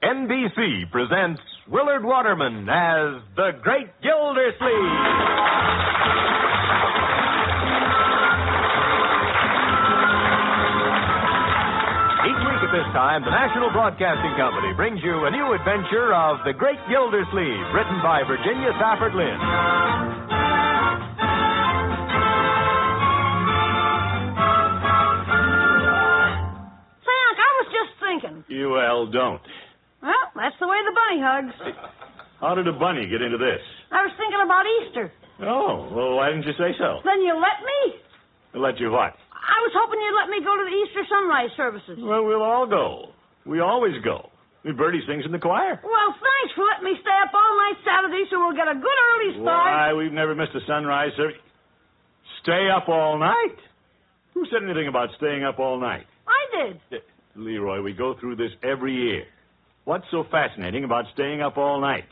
NBC presents Willard Waterman as the Great Gildersleeve. Each week at this time, the National Broadcasting Company brings you a new adventure of the Great Gildersleeve, written by Virginia Safford Lynn. Well, don't. Well, that's the way the bunny hugs. How did a bunny get into this? I was thinking about Easter. Oh, well, why didn't you say so? Then you let me? Let you what? I was hoping you'd let me go to the Easter sunrise services. Well, we'll all go. We always go. Bertie sings in the choir. Well, thanks for letting me stay up all night Saturday so we'll get a good early start. Why, we've never missed a sunrise service. Stay up all night? Who said anything about staying up all night? I did. Leroy, we go through this every year. What's so fascinating about staying up all night?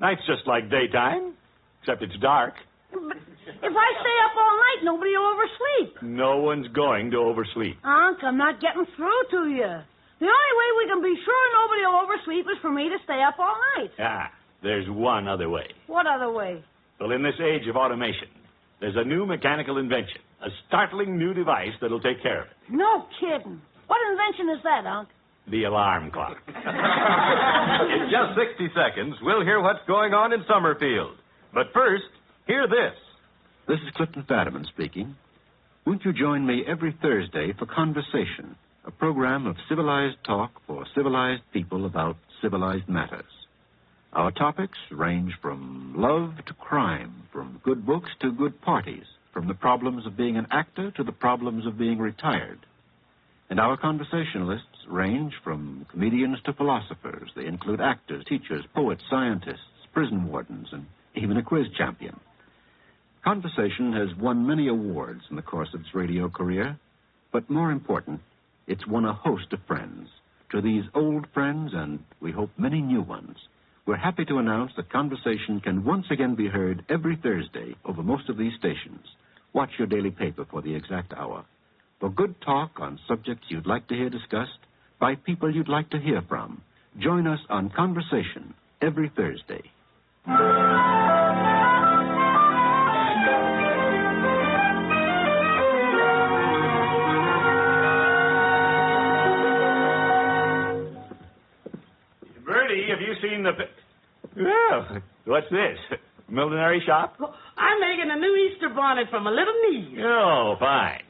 Night's just like daytime, except it's dark. But if I stay up all night, nobody will oversleep. No one's going to oversleep. Unc, I'm not getting through to you. The only way we can be sure nobody will oversleep is for me to stay up all night. Ah, there's one other way. What other way? Well, in this age of automation, there's a new mechanical invention, a startling new device that'll take care of it. No kidding. What invention is that, Unc? The alarm clock. In just 60 seconds, we'll hear what's going on in Summerfield. But first, hear this. This is Clifton Fadiman speaking. Won't you join me every Thursday for Conversation, a program of civilized talk for civilized people about civilized matters? Our topics range from love to crime, from good books to good parties, from the problems of being an actor to the problems of being retired. And our conversationalists range from comedians to philosophers. They include actors, teachers, poets, scientists, prison wardens, and even a quiz champion. Conversation has won many awards in the course of its radio career, but more important, it's won a host of friends. To these old friends, and we hope many new ones, we're happy to announce that Conversation can once again be heard every Thursday over most of these stations. Watch your daily paper for the exact hour. For good talk on subjects you'd like to hear discussed by people you'd like to hear from, join us on Conversation every Thursday. Bertie, have you seen the... Well, what's this? Millinery shop? I'm making a new Easter bonnet for my little niece. Oh, fine.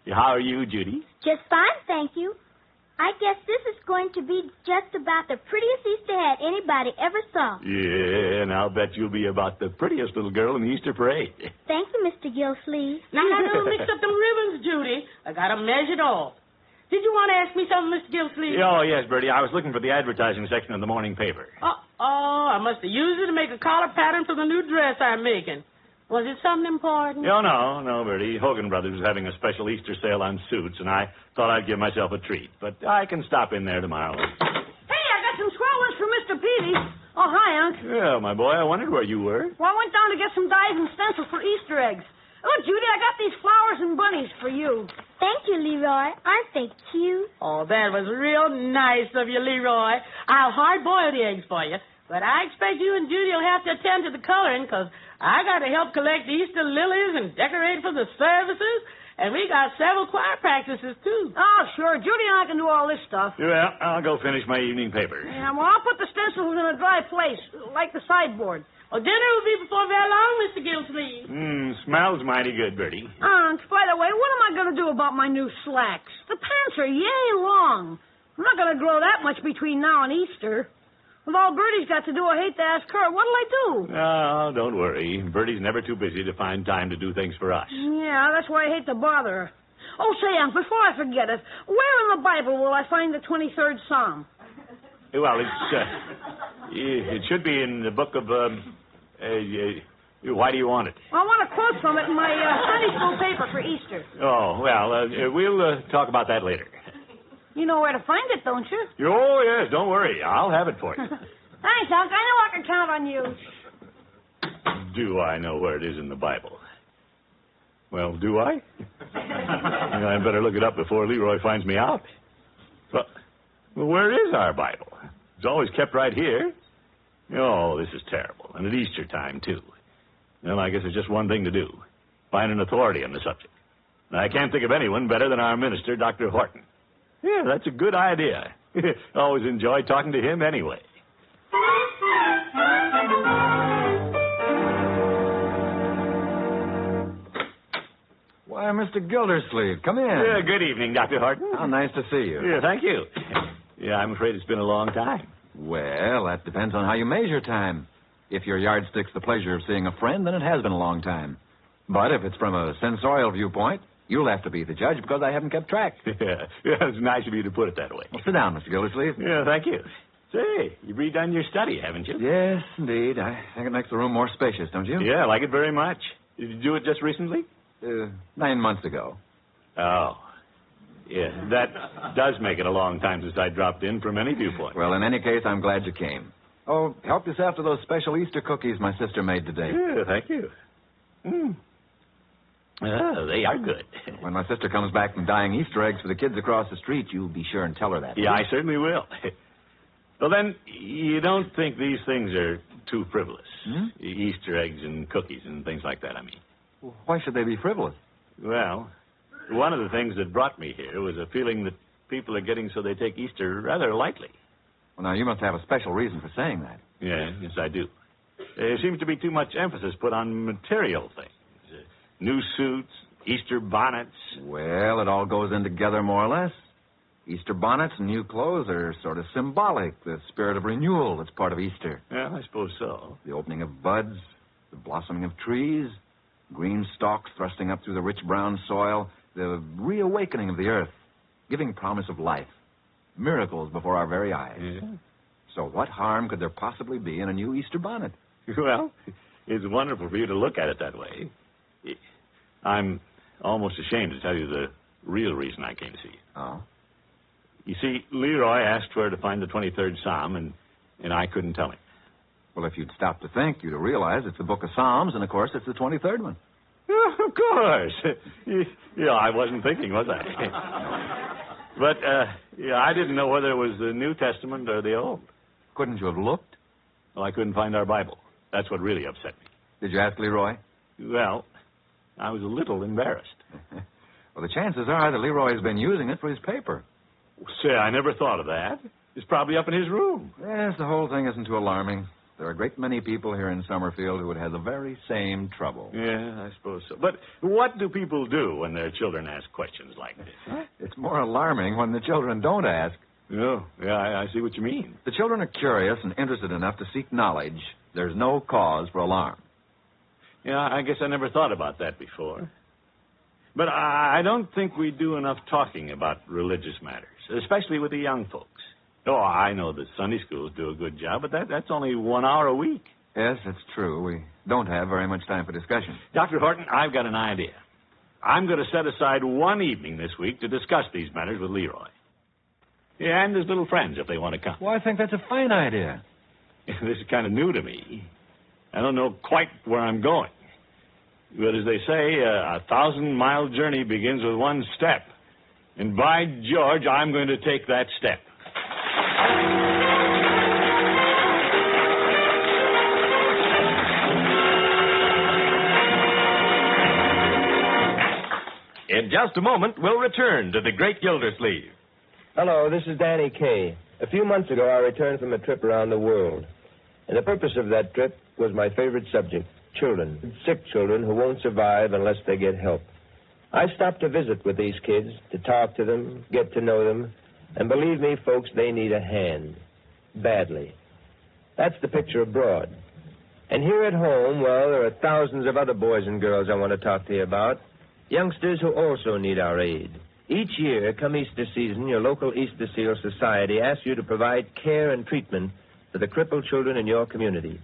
How are you, Judy? Just fine, thank you. I guess this is going to be just about the prettiest Easter hat anybody ever saw. Yeah, and I'll bet you'll be about the prettiest little girl in the Easter parade. Thank you, Mr. Gildersleeve. Now, don't mix up them ribbons, Judy. I got them measured off. Did you want to ask me something, Mr. Gildersleeve? Oh, yes, Bertie. I was looking for the advertising section of the morning paper. I must have used it to make a collar pattern for the new dress I'm making. Was it something important? Oh, no, Bertie. Hogan Brothers was having a special Easter sale on suits, and I thought I'd give myself a treat. But I can stop in there tomorrow. Hey, I got some swell ones for Mr. Peary. Oh, hi, Unc. Well, my boy, I wondered where you were. Well, I went down to get some dyes and stencils for Easter eggs. Oh, Judy, I got these flowers and bunnies for you. Thank you, Leroy. Aren't they cute? Oh, that was real nice of you, Leroy. I'll hard-boil the eggs for you. But I expect you and Judy will have to attend to the coloring, because I got to help collect Easter lilies and decorate for the services. And we got several choir practices, too. Oh, sure. Judy and I can do all this stuff. Well, I'll go finish my evening paper. Yeah, well, I'll put the stencils in a dry place, like the sideboard. Well, dinner will be before very long, Mr. Gildersleeve. Smells mighty good, Bertie. Unc, by the way, what am I going to do about my new slacks? The pants are yay long. I'm not going to grow that much between now and Easter. With all Bertie's got to do, I hate to ask her. What'll I do? Oh, don't worry. Bertie's never too busy to find time to do things for us. Yeah, that's why I hate to bother her. Oh, say, Unc, before I forget it, where in the Bible will I find the 23rd Psalm? Well, it should be in the book of... why do you want it? I want a quote from it in my Sunday school paper for Easter. Oh, well, we'll talk about that later. You know where to find it, don't you? Oh, yes, don't worry. I'll have it for you. Thanks, Unc. I know I can count on you. Do I know where it is in the Bible? Well, do I? I better look it up before Leroy finds me out. Well, where is our Bible? It's always kept right here. Oh, this is terrible. And at Easter time, too. Well, I guess it's just one thing to do. Find an authority on the subject. And I can't think of anyone better than our minister, Dr. Horton. Yeah, that's a good idea. Always enjoy talking to him anyway. Why, Mr. Gildersleeve, come in. Yeah, good evening, Dr. Horton. How nice to see you. Yeah, thank you. Yeah, I'm afraid it's been a long time. Well, that depends on how you measure time. If your yardstick's the pleasure of seeing a friend, then it has been a long time. But if it's from a sensorial viewpoint, you'll have to be the judge because I haven't kept track. Yeah, it's nice of you to put it that way. Well, sit down, Mr. Gildersleeve. Yeah, thank you. Say, you've redone your study, haven't you? Yes, indeed. I think it makes the room more spacious, don't you? Yeah, I like it very much. Did you do it just recently? 9 months ago. Oh. Yeah, that does make it a long time since I dropped in from any viewpoint. Well, in any case, I'm glad you came. Oh, help yourself to those special Easter cookies my sister made today. Yeah, thank you. Oh, they are good. When my sister comes back from dyeing Easter eggs for the kids across the street, you'll be sure and tell her that. Yeah, I certainly will. Well, then, you don't think these things are too frivolous? Easter eggs and cookies and things like that, I mean. Well, why should they be frivolous? Well, one of the things that brought me here was a feeling that people are getting so they take Easter rather lightly. Well, now, you must have a special reason for saying that. Yeah, yes, I do. There seems to be too much emphasis put on material things. New suits, Easter bonnets. Well, it all goes in together more or less. Easter bonnets and new clothes are sort of symbolic, the spirit of renewal that's part of Easter. Well, I suppose so. The opening of buds, the blossoming of trees, green stalks thrusting up through the rich brown soil, the reawakening of the earth, giving promise of life, miracles before our very eyes. Yeah. So what harm could there possibly be in a new Easter bonnet? Well, it's wonderful for you to look at it that way. I'm almost ashamed to tell you the real reason I came to see you. Oh? You see, Leroy asked where to find the 23rd Psalm, and I couldn't tell him. Well, if you'd stop to think, you'd realize it's the book of Psalms, and, of course, it's the 23rd one. Of course. Yeah, I wasn't thinking, was I? But, I didn't know whether it was the New Testament or the Old. Couldn't you have looked? Well, I couldn't find our Bible. That's what really upset me. Did you ask Leroy? Well, I was a little embarrassed. Well, the chances are that Leroy's been using it for his paper. Say, I never thought of that. It's probably up in his room. Yes, the whole thing isn't too alarming. There are a great many people here in Summerfield who would have the very same trouble. Yeah, I suppose so. But what do people do when their children ask questions like this? Huh? It's more alarming when the children don't ask. Oh, yeah, I see what you mean. The children are curious and interested enough to seek knowledge. There's no cause for alarm. Yeah, I guess I never thought about that before. But I don't think we do enough talking about religious matters, especially with the young folks. Oh, I know the Sunday schools do a good job, but that's only 1 hour a week. Yes, that's true. We don't have very much time for discussion. Dr. Horton, I've got an idea. I'm going to set aside one evening this week to discuss these matters with Leroy. Yeah, and his little friends, if they want to come. Well, I think that's a fine idea. This is kind of new to me. I don't know quite where I'm going. But as they say, a 1,000-mile journey begins with one step. And by George, I'm going to take that step. In just a moment, we'll return to the Great Gildersleeve. Hello, this is Danny Kaye. A few months ago, I returned from a trip around the world. And the purpose of that trip was my favorite subject, children. Sick children who won't survive unless they get help. I stopped to visit with these kids, to talk to them, get to know them. And believe me, folks, they need a hand. Badly. That's the picture abroad. And here at home, well, there are thousands of other boys and girls I want to talk to you about. Youngsters who also need our aid. Each year, come Easter season, your local Easter Seal Society asks you to provide care and treatment for the crippled children in your community.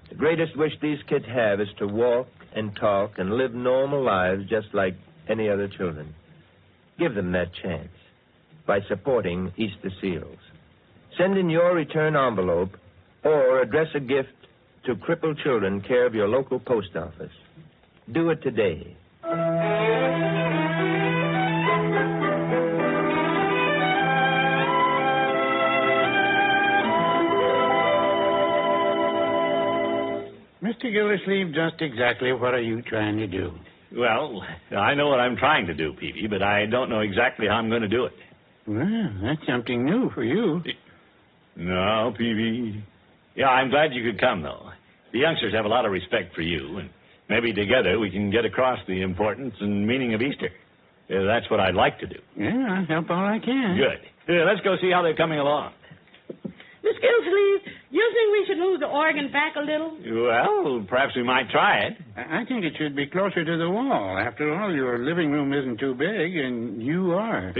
The greatest wish these kids have is to walk and talk and live normal lives just like any other children. Give them that chance by supporting Easter Seals. Send in your return envelope or address a gift to Crippled Children, care of your local post office. Do it today. Mr. Gildersleeve, just exactly what are you trying to do? Well, I know what I'm trying to do, Peavy, but I don't know exactly how I'm going to do it. Well, that's something new for you. No, Peavy. Yeah, I'm glad you could come, though. The youngsters have a lot of respect for you, and maybe together we can get across the importance and meaning of Easter. That's what I'd like to do. Yeah, I'll help all I can. Good. Let's go see how they're coming along. Miss Gildersleeve, you think we should move the organ back a little? Well, perhaps we might try it. I think it should be closer to the wall. After all, your living room isn't too big, and you are.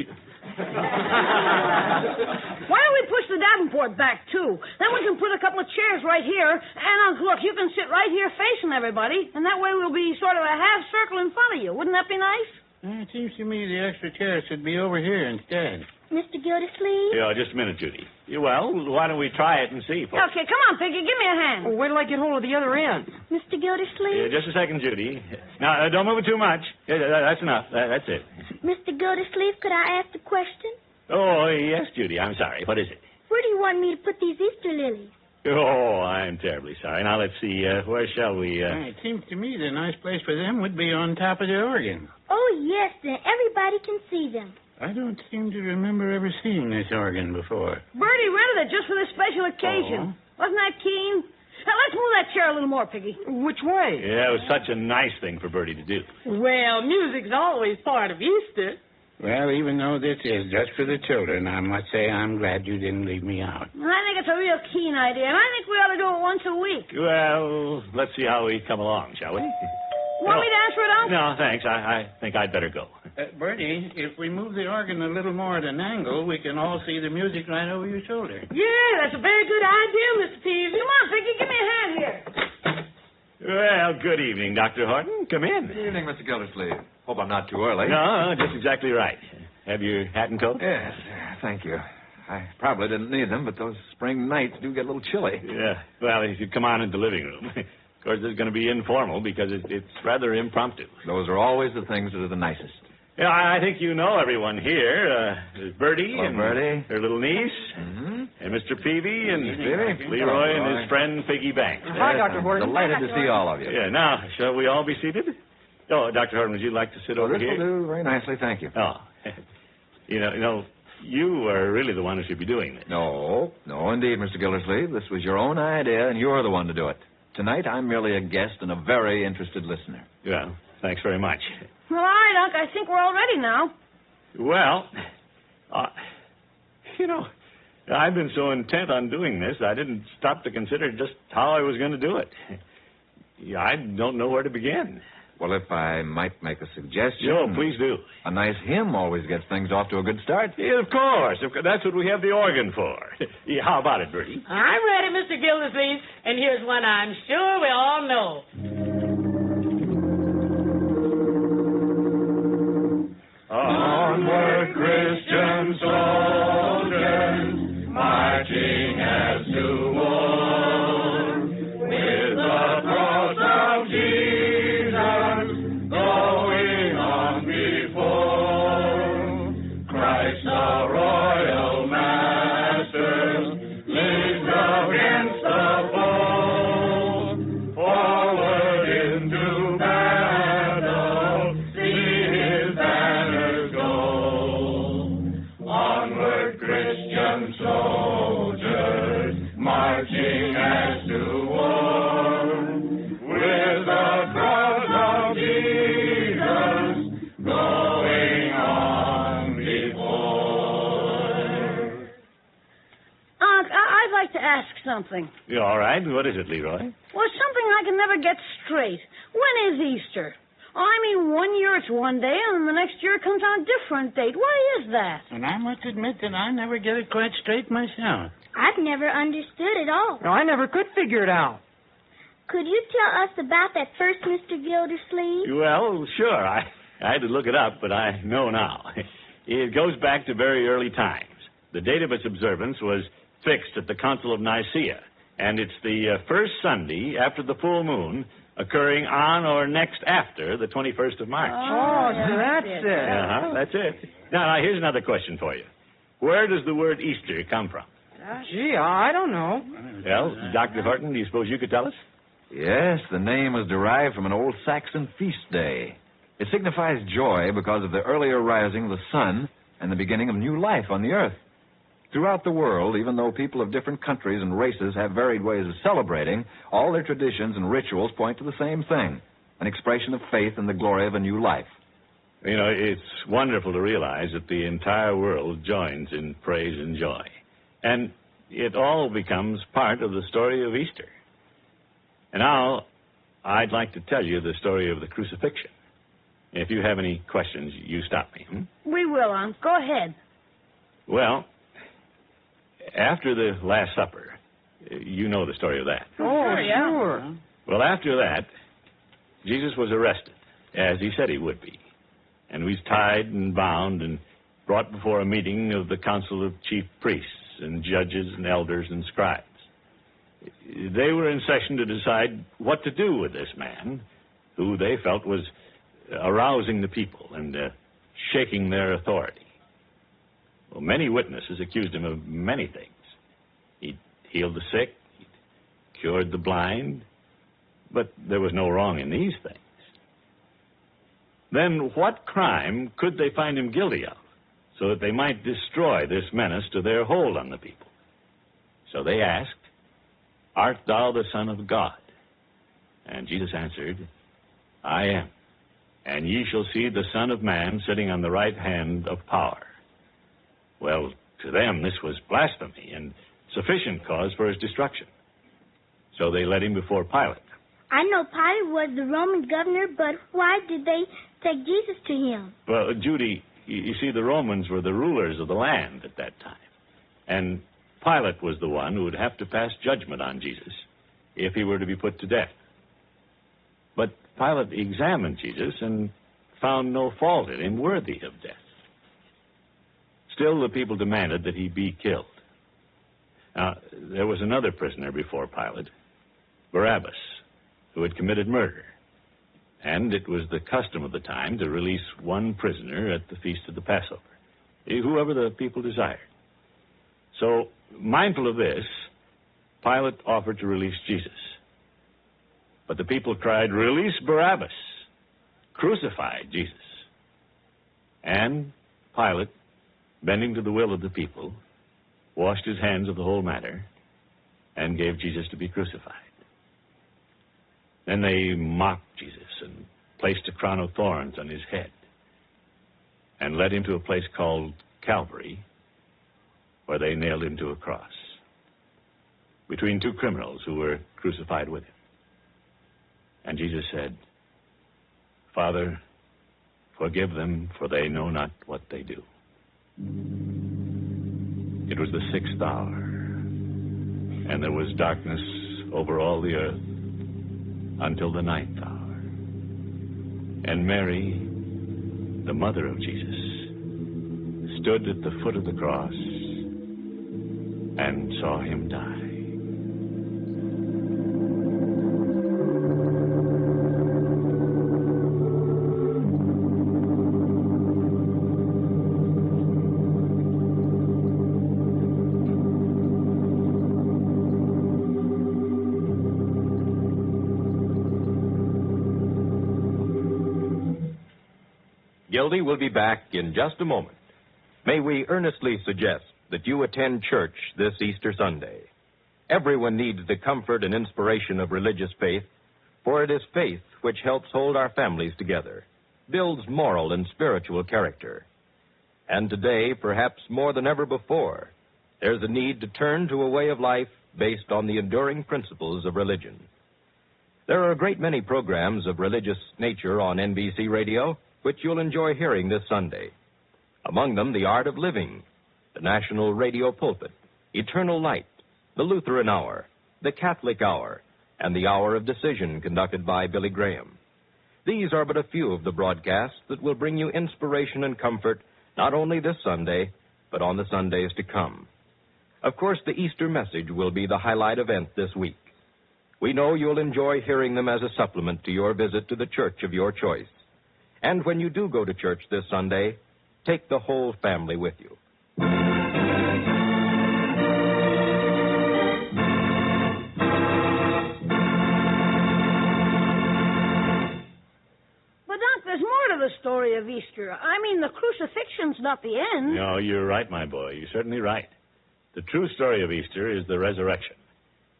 Why don't we push the Davenport back, too? Then we can put a couple of chairs right here. And, look, you can sit right here facing everybody, and that way we'll be sort of a half circle in front of you. Wouldn't that be nice? It seems to me the extra chairs should be over here instead. Mr. Gildersleeve? Yeah, just a minute, Judy. Well, why don't we try it and see? Okay, come on, Piggy. Give me a hand. Wait till I get hold of the other end. Mr. Gildersleeve? Just a second, Judy. Now, don't move it too much. That's enough. That's it. Mr. Gildersleeve, could I ask a question? Oh, yes, Judy. I'm sorry. What is it? Where do you want me to put these Easter lilies? Oh, I'm terribly sorry. Now, let's see. Where shall we... It seems to me the nice place for them would be on top of the organ. Oh, yes, then everybody can see them. I don't seem to remember ever seeing this organ before. Bertie rented it just for this special occasion. Wasn't that keen? Now, let's move that chair a little more, Piggy. Which way? Yeah, it was such a nice thing for Bertie to do. Well, music's always part of Easter. Well, even though this is just for the children, I must say I'm glad you didn't leave me out. I think it's a real keen idea, and I think we ought to do it once a week. Well, let's see how we come along, shall we? Want me to answer it, Unc? No, thanks. I think I'd better go. Bertie, if we move the organ a little more at an angle, we can all see the music right over your shoulder. Yeah, that's a very good idea, Mr. Peavy. Come on, Piggy, give me a hand here. Well, good evening, Dr. Horton. Come in. Good evening, Mr. Gildersleeve. Hope I'm not too early. No, just exactly right. Have your hat and coat? Yes, thank you. I probably didn't need them, but those spring nights do get a little chilly. Yeah. Well, you should come on into the living room. Of course, it's going to be informal because it's rather impromptu. Those are always the things that are the nicest. Yeah, I think you know everyone here. There's Bertie and Bertie. her little niece, and Mr. Peavy and Leroy and his friend Piggy Banks. Hi, Dr. Horton. Delighted to see all of you. Yeah, now, shall we all be seated? Oh, Dr. Horton, would you like to sit over this here? will do very nicely, thank you. Oh, you are really the one who should be doing this. No, indeed, Mr. Gildersleeve. This was your own idea, and you're the one to do it. Tonight, I'm merely a guest and a very interested listener. Well, thanks very much. All right, Unc, I think we're all ready now. Well, I've been so intent on doing this, I didn't stop to consider just how I was going to do it. I don't know where to begin. Well, if I might make a suggestion... Oh, please do. A nice hymn always gets things off to a good start. Yeah, of course. That's what we have the organ for. Yeah, how about it, Bertie? I'm ready, Mr. Gildersleeve, and here's one I'm sure we all know. Onward, Christian soldiers, marching as to war, with the cross of Jesus going on before. Christ, the royal master, leads against the foe. Forward into battle, see his banners go. Onward, Christian soldiers, marching as to war, with the cross of Jesus going on before. Unc, I'd like to ask something. You all right? What is it, Leroy? Well, something I can never get straight. When is Easter? I mean, one year it's one day, and the next year it comes on a different date. Why is that? And I must admit that I never get it quite straight myself. I've never understood it all. No, I never could figure it out. Could you tell us about that first, Mr. Gildersleeve? Well, sure. I had to look it up, but I know now. It goes back to very early times. The date of its observance was fixed at the Council of Nicaea, and it's the first Sunday after the full moon, occurring on or next after the 21st of March. Oh, so that's it. That's it. Now, here's another question for you. Where does the word Easter come from? Gee, I don't know. Well, Dr. Horton, do you suppose you could tell us? Yes, the name was derived from an old Saxon feast day. It signifies joy because of the earlier rising of the sun and the beginning of new life on the earth. Throughout the world, even though people of different countries and races have varied ways of celebrating, all their traditions and rituals point to the same thing, an expression of faith in the glory of a new life. You know, it's wonderful to realize that the entire world joins in praise and joy. And it all becomes part of the story of Easter. And now, I'd like to tell you the story of the crucifixion. If you have any questions, you stop me. We will, Unc. Go ahead. Well, after the Last Supper, you know the story of that. Oh, sure. Well, after that, Jesus was arrested, as he said he would be. And he was tied and bound and brought before a meeting of the council of chief priests and judges and elders and scribes. They were in session to decide what to do with this man, who they felt was arousing the people and shaking their authority. Well, many witnesses accused him of many things. He'd healed the sick, he'd cured the blind, but there was no wrong in these things. Then what crime could they find him guilty of so that they might destroy this menace to their hold on the people? So they asked, "Art thou the Son of God?" And Jesus answered, "I am. And ye shall see the Son of Man sitting on the right hand of power." Well, to them this was blasphemy and sufficient cause for his destruction. So they led him before Pilate. I know Pilate was the Roman governor, but why did they take Jesus to him? Well, Judy, you see, the Romans were the rulers of the land at that time. And Pilate was the one who would have to pass judgment on Jesus if he were to be put to death. But Pilate examined Jesus and found no fault in him worthy of death. Still, the people demanded that he be killed. Now, there was another prisoner before Pilate, Barabbas, who had committed murder. And it was the custom of the time to release one prisoner at the feast of the Passover, whoever the people desired. So, mindful of this, Pilate offered to release Jesus. But the people cried, "Release Barabbas! Crucify Jesus!" And Pilate, bending to the will of the people, washed his hands of the whole matter and gave Jesus to be crucified. Then they mocked Jesus and placed a crown of thorns on his head and led him to a place called Calvary, where they nailed him to a cross between two criminals who were crucified with him. And Jesus said, "Father, forgive them, for they know not what they do." It was the 6th hour, and there was darkness over all the earth until the 9th hour. And Mary, the mother of Jesus, stood at the foot of the cross and saw him die. Gildy will be back in just a moment. May we earnestly suggest that you attend church this Easter Sunday. Everyone needs the comfort and inspiration of religious faith, for it is faith which helps hold our families together, builds moral and spiritual character. And today, perhaps more than ever before, there's a need to turn to a way of life based on the enduring principles of religion. There are a great many programs of religious nature on NBC Radio, which you'll enjoy hearing this Sunday. Among them, The Art of Living, the National Radio Pulpit, Eternal Light, the Lutheran Hour, the Catholic Hour, and the Hour of Decision, conducted by Billy Graham. These are but a few of the broadcasts that will bring you inspiration and comfort not only this Sunday, but on the Sundays to come. Of course, the Easter message will be the highlight event this week. We know you'll enjoy hearing them as a supplement to your visit to the church of your choice. And when you do go to church this Sunday, take the whole family with you. story of Easter. I mean, the crucifixion's not the end. No, you're right, my boy. You're certainly right. The true story of Easter is the resurrection.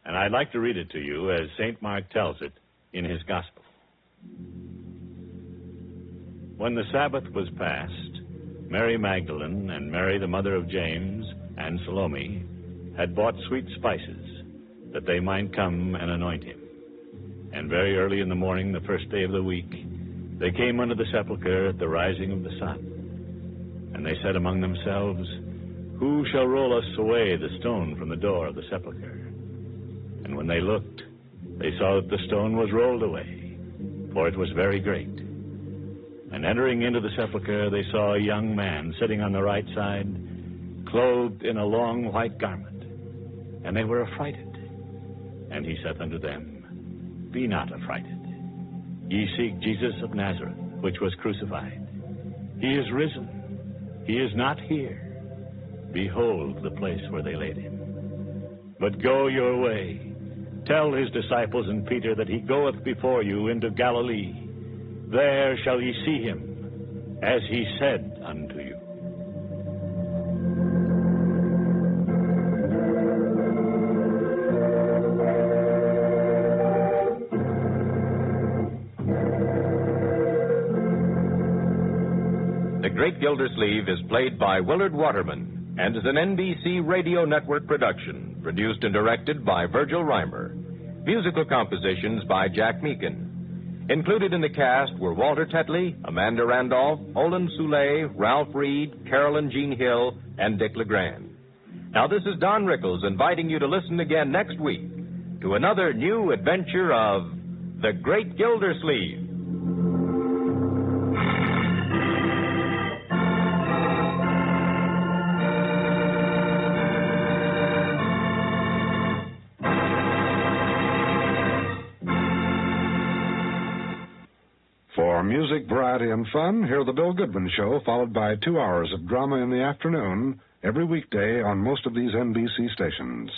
And I'd like to read it to you as St. Mark tells it in his gospel. When the Sabbath was past, Mary Magdalene and Mary, the mother of James, and Salome had bought sweet spices that they might come and anoint him. And very early in the morning, the first day of the week, they came unto the sepulchre at the rising of the sun. And they said among themselves, Who shall roll us away the stone from the door of the sepulchre? And when they looked, they saw that the stone was rolled away, for it was very great. And entering into the sepulchre, they saw a young man sitting on the right side, clothed in a long white garment. And they were affrighted. And he saith unto them, Be not affrighted. Ye seek Jesus of Nazareth, which was crucified. He is risen. He is not here. Behold the place where they laid him. But go your way. Tell his disciples and Peter that he goeth before you into Galilee. There shall ye see him, as he said unto you. The Great Gildersleeve is played by Willard Waterman and is an NBC Radio Network production, produced and directed by Virgil Reimer. Musical compositions by Jack Meakin. Included in the cast were Walter Tetley, Amanda Randolph, Olin Soule, Ralph Reed, Carolyn Jean Hill, and Dick LeGrand. Now, this is Don Rickles inviting you to listen again next week to another new adventure of The Great Gildersleeve. For music, variety, and fun, hear The Bill Goodman Show, followed by 2 hours of drama in the afternoon, every weekday on most of these NBC stations.